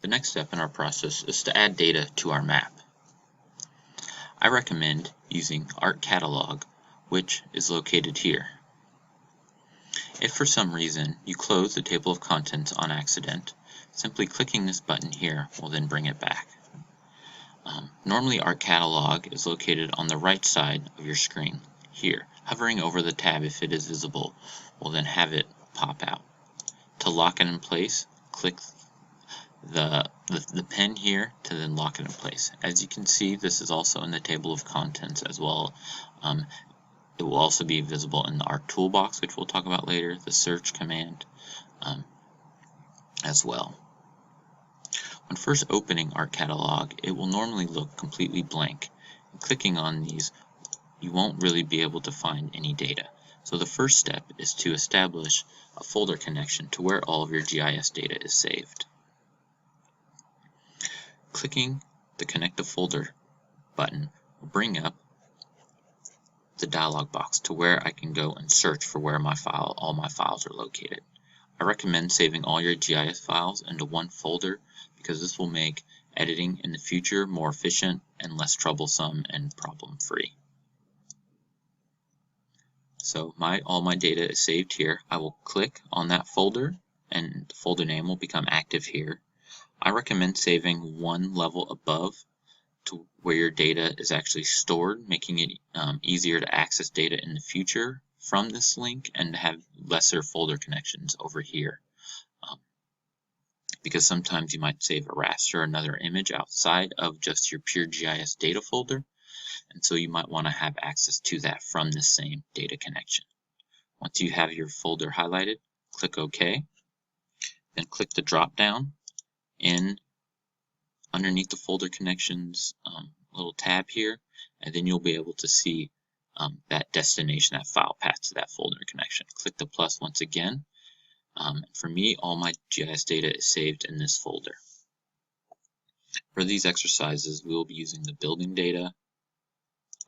The next step in our process is to add data to our map. I recommend using Art Catalog, which is located here. If for some reason you close the table of contents on accident, simply clicking this button here will then bring it back. Normally Art Catalog is located on the right side of your screen here. Hovering over the tab, if it is visible, will then have it pop out. To lock it in place, click the pen here to then lock it in place. As you can see, this is also in the table of contents as well. It will also be visible in the Art Toolbox, which we'll talk about later, the search command as well. When first opening Art Catalog, it will normally look completely blank. And clicking on these, you won't really be able to find any data. So the first step is to establish a folder connection to where all of your GIS data is saved. Clicking the Connect to Folder button will bring up the dialog box to where I can go and search for where all my files are located. I recommend saving all your GIS files into one folder because this will make editing in the future more efficient and less troublesome and problem-free. So all my data is saved here. I will click on that folder and the folder name will become active here. I recommend saving one level above to where your data is actually stored, making it easier to access data in the future from this link and to have lesser folder connections over here. Because sometimes you might save a raster or another image outside of just your pure GIS data folder, and so you might want to have access to that from the same data connection. Once you have your folder highlighted, click OK, then click the drop down underneath the folder connections little tab here, and then you'll be able to see that destination, that file path to that folder connection. Click the plus once again. For me, all my GIS data is saved in this folder. For these exercises, we will be using the building data,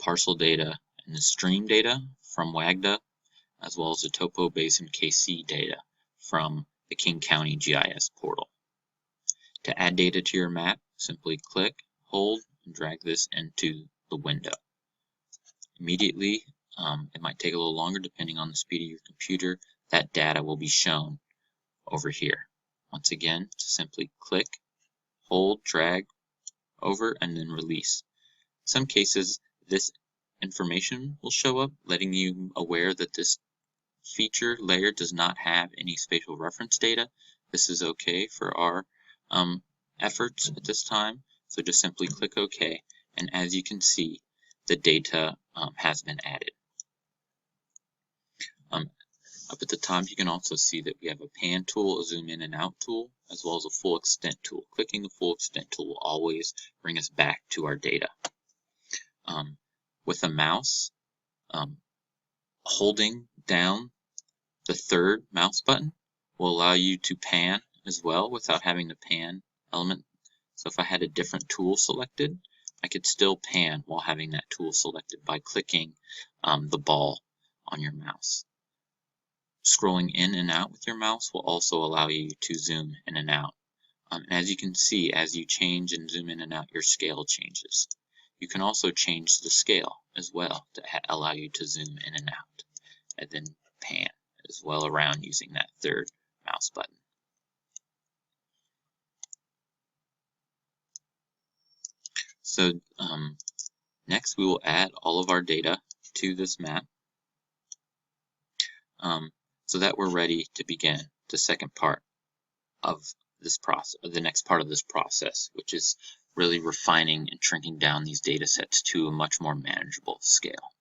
parcel data, and the stream data from WAGDA, as well as the Topo Basin KC data from the King County GIS portal. To add data to your map, simply click, hold, and drag this into the window. Immediately, it might take a little longer depending on the speed of your computer, that data will be shown over here. Once again, simply click, hold, drag over, and then release. In some cases, this information will show up, letting you aware that this feature layer does not have any spatial reference data. This is okay for our efforts at this time, so just simply click OK, and as you can see, the data has been added. Up at the top, you can also see that we have a pan tool, a zoom in and out tool, as well as a full extent tool. Clicking the full extent tool will always bring us back to our data. With a mouse, holding down the third mouse button will allow you to pan as well without having the pan element. So if I had a different tool selected, I could still pan while having that tool selected by clicking the ball on your mouse. Scrolling in and out with your mouse will also allow you to zoom in and out. And as you can see, as you change and zoom in and out, your scale changes. You can also change the scale as well to allow you to zoom in and out, and then pan as well around using that third mouse button. So next we will add all of our data to this map so that we're ready to begin the second part of this process, the next part of this process, which is really refining and shrinking down these data sets to a much more manageable scale.